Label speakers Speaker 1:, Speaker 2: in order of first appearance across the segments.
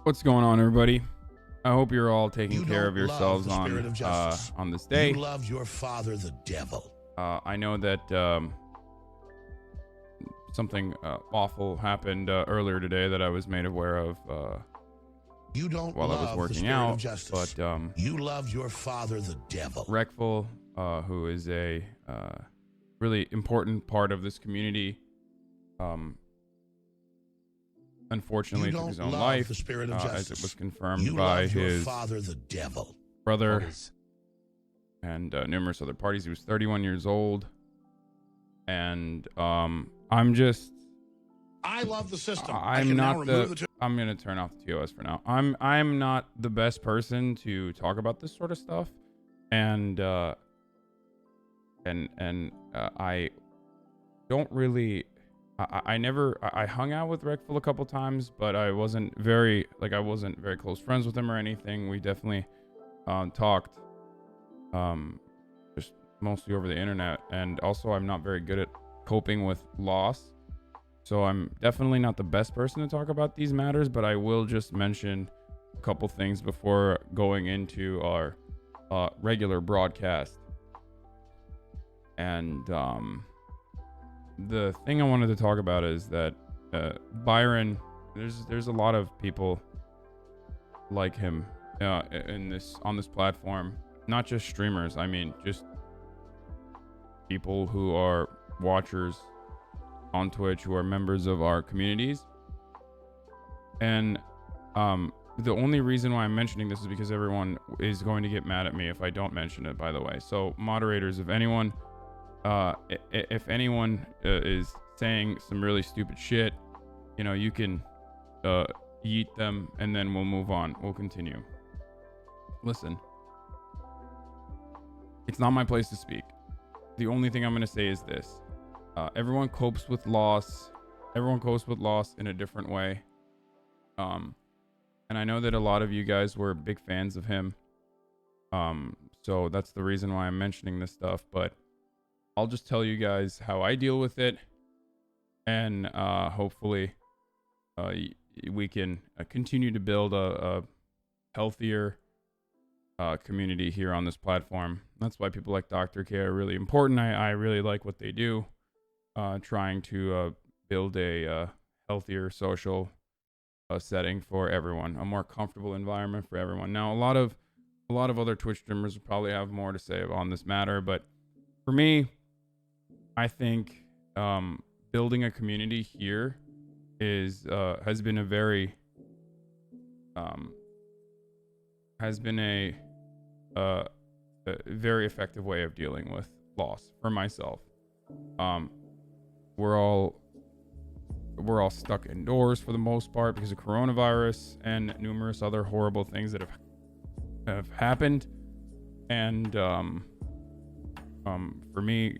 Speaker 1: What's going on, everybody? I hope you're all taking
Speaker 2: You
Speaker 1: care
Speaker 2: don't
Speaker 1: of
Speaker 2: love
Speaker 1: yourselves
Speaker 2: the spirit of justice.
Speaker 1: on this day.
Speaker 2: You love your father, the devil.
Speaker 1: I know that something awful happened earlier today that I was made aware of
Speaker 2: You don't
Speaker 1: while I was
Speaker 2: love the
Speaker 1: working
Speaker 2: spirit
Speaker 1: out.
Speaker 2: of justice.
Speaker 1: But
Speaker 2: You love your father, the devil.
Speaker 1: Reckful, who is a really important part of this community, unfortunately
Speaker 2: You
Speaker 1: took
Speaker 2: don't
Speaker 1: his own
Speaker 2: love
Speaker 1: life,
Speaker 2: the spirit of
Speaker 1: as
Speaker 2: justice.
Speaker 1: it was confirmed
Speaker 2: You
Speaker 1: by
Speaker 2: love your
Speaker 1: his
Speaker 2: father, the devil.
Speaker 1: brother and numerous other parties. He was 31 years old, and I'm just
Speaker 2: I love the system.
Speaker 1: I'm not the I'm gonna turn off the TOS for now. I'm not the best person to talk about this sort of stuff, and I don't really. I hung out with Reckful a couple times, but I wasn't very close friends with him or anything. We definitely talked just mostly over the internet, and also I'm not very good at coping with loss, so I'm definitely not the best person to talk about these matters. But I will just mention a couple things before going into our regular broadcast. And the thing I wanted to talk about is that Byron, there's a lot of people like him on this platform, not just streamers. I mean, just people who are watchers on Twitch who are members of our communities. And the only reason why I'm mentioning this is because everyone is going to get mad at me if I don't mention it, by the way. So moderators, if anyone is saying some really stupid shit, you can yeet them, and then we'll move on. We'll continue. Listen, it's not my place to speak. The only thing I'm going to say is this. Everyone copes with loss. Everyone copes with loss in a different way. And I know that a lot of you guys were big fans of him. So that's the reason why I'm mentioning this stuff. But I'll just tell you guys how I deal with it. And hopefully we can continue to build a healthier community here on this platform. That's why people like Dr. K are really important. I really like what they do, trying to build a healthier social setting for everyone, a more comfortable environment for everyone. Now, a lot of other Twitch streamers will probably have more to say on this matter, but for me, I think building a community here has been a very very effective way of dealing with loss for myself. We're all stuck indoors for the most part because of coronavirus and numerous other horrible things that have happened. And for me,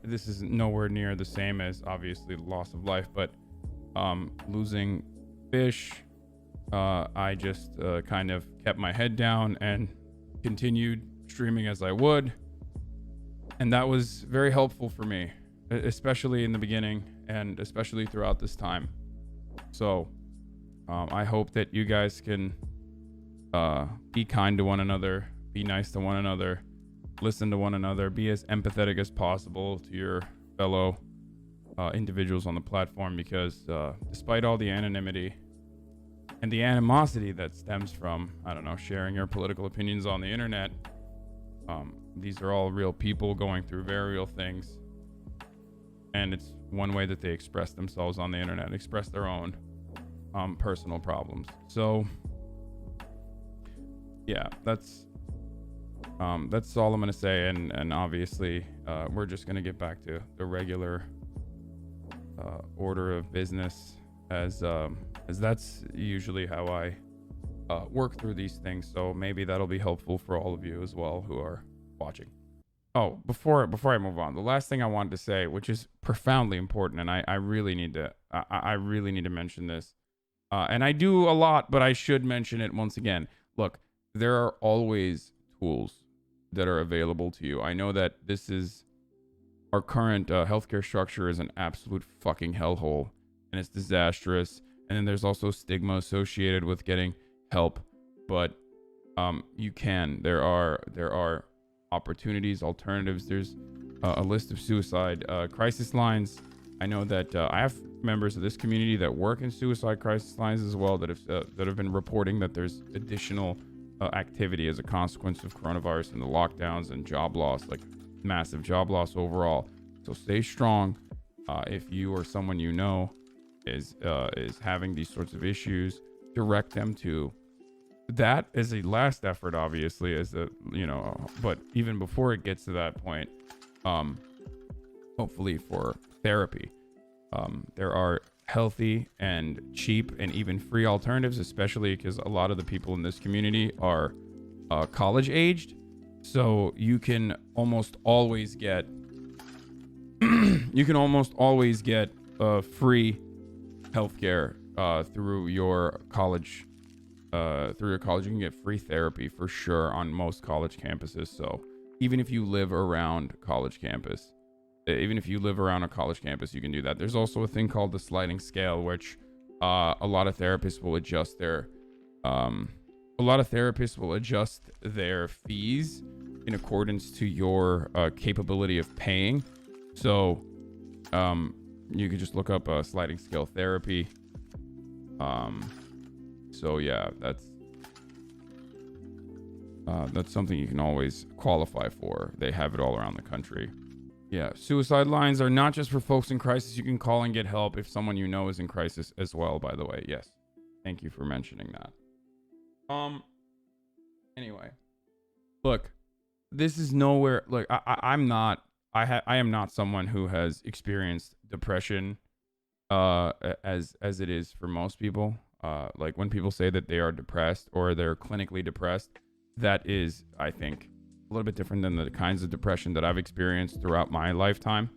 Speaker 1: this is nowhere near the same as obviously the loss of life, but losing fish, I just kind of kept my head down and continued streaming as I would, and that was very helpful for me, especially in the beginning and especially throughout this time. So I hope that you guys can be kind to one another, be nice to one another, listen to one another, be as empathetic as possible to your fellow individuals on the platform, because despite all the anonymity and the animosity that stems from, I don't know, sharing your political opinions on the internet, these are all real people going through very real things. And it's one way that they express themselves on the internet, express their own personal problems. So, yeah, that's all I'm going to say. And obviously, we're just going to get back to the regular order of business, as that's usually how I work through these things. So maybe that'll be helpful for all of you as well who are watching. Oh, before I move on, the last thing I wanted to say, which is profoundly important, and I really need to mention this, and I do a lot, but I should mention it once again. Look, there are always tools that are available to you. I know that this is our current healthcare structure is an absolute fucking hellhole, and it's disastrous. And then there's also stigma associated with getting help, but you can. There are opportunities, alternatives. There's a list of suicide crisis lines. I know that I have members of this community that work in suicide crisis lines as well that have been reporting that there's additional activity as a consequence of coronavirus and the lockdowns and job loss, like massive job loss overall. So stay strong. If you or someone you know is having these sorts of issues, direct them to that as a last effort, obviously, as a, but even before it gets to that point, hopefully for therapy. There are healthy and cheap and even free alternatives, especially because a lot of the people in this community are college aged. So you can almost always get free healthcare through your college. You can get free therapy for sure on most college campuses. So even if you live around a college campus, you can do that. There's also a thing called the sliding scale, which a lot of therapists will adjust their fees in accordance to your capability of paying. So you could just look up sliding scale therapy. So yeah, that's something you can always qualify for. They have it all around the country. Yeah, suicide lines are not just for folks in crisis. You can call and get help if someone you know is in crisis as well, by the way. Yes. Thank you for mentioning that. Anyway. Look, this is nowhere, like I am not someone who has experienced depression as it is for most people. Like when people say that they are depressed or they're clinically depressed, that is, I think, a little bit different than the kinds of depression that I've experienced throughout my lifetime,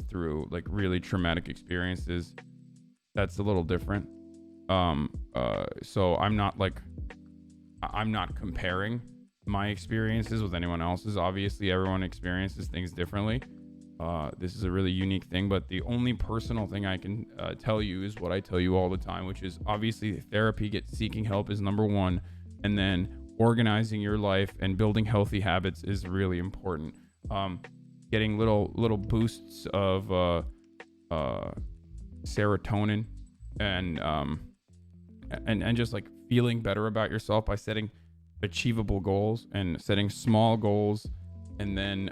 Speaker 1: through like really traumatic experiences. That's a little different. So I'm not comparing my experiences with anyone else's. Obviously, everyone experiences things differently. This is a really unique thing, but the only personal thing I can tell you is what I tell you all the time, which is obviously therapy, seeking help is number one, and then organizing your life and building healthy habits is really important. Getting little boosts of serotonin and just like feeling better about yourself by setting achievable goals and setting small goals, and then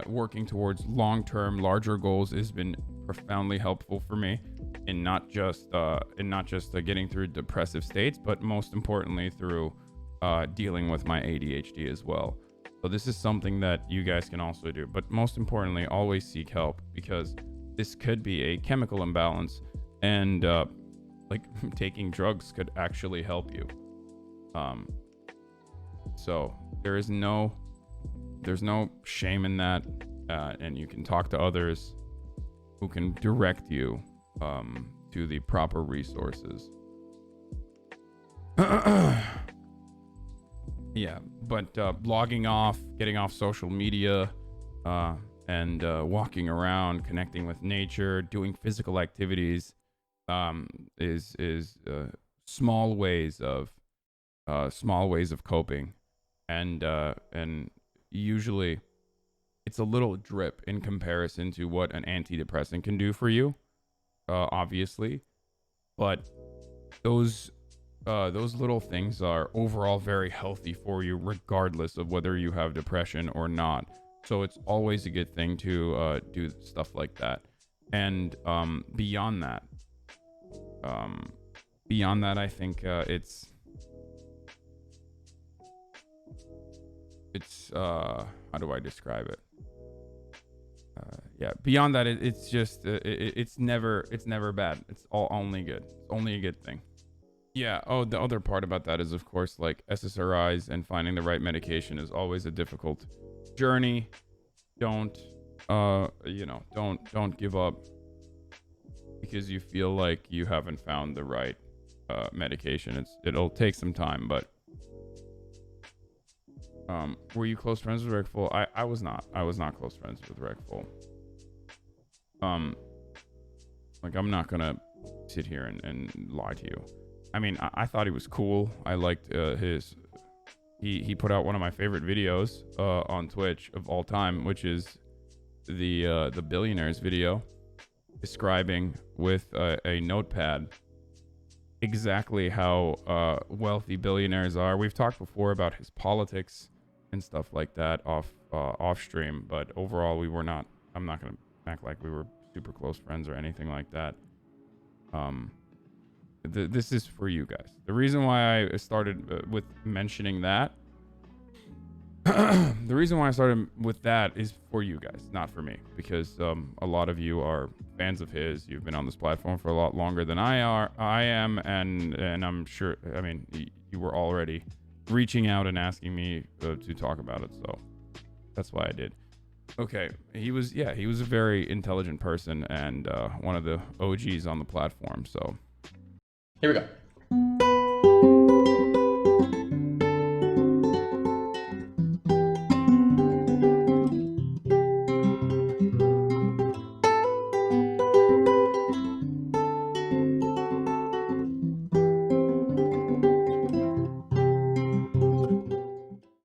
Speaker 1: working towards long-term larger goals has been profoundly helpful for me in not just getting through depressive states, but most importantly through dealing with my ADHD as well. So this is something that you guys can also do, but most importantly, always seek help, because this could be a chemical imbalance, and like taking drugs could actually help you. So there's no shame in that, and you can talk to others who can direct you to the proper resources. Yeah, but blogging off, getting off social media, and walking around, connecting with nature, doing physical activities, is small ways of coping, and usually it's a little drip in comparison to what an antidepressant can do for you, obviously, but those little things are overall very healthy for you, regardless of whether you have depression or not. So it's always a good thing to do stuff like that. And beyond that, I think it's how do I describe it? Yeah, beyond that, it's just it's never bad. It's only good. It's only a good thing. Yeah. Oh, the other part about that is, of course, like SSRIs and finding the right medication is always a difficult journey. Don't give up because you feel like you haven't found the right medication. It'll take some time, but were you close friends with Rick Full? I was not. I was not close friends with Rick Full. Like, I'm not gonna sit here and lie to you. I mean, I thought he was cool. I liked he put out one of my favorite videos on Twitch of all time, which is the billionaires video, describing with a notepad exactly how wealthy billionaires are. We've talked before about his politics and stuff like that off stream, but overall we were not. I'm not gonna act like we were super close friends or anything like that. This is for you guys. The reason why I started with mentioning that, the reason why I started with that is for you guys, not for me, because a lot of you are fans of his. You've been on this platform for a lot longer than I am, and I'm sure. I mean, you were already reaching out and asking me to talk about it, so that's why I did. Okay, he was a very intelligent person and one of the OGs on the platform. So
Speaker 3: Here we go.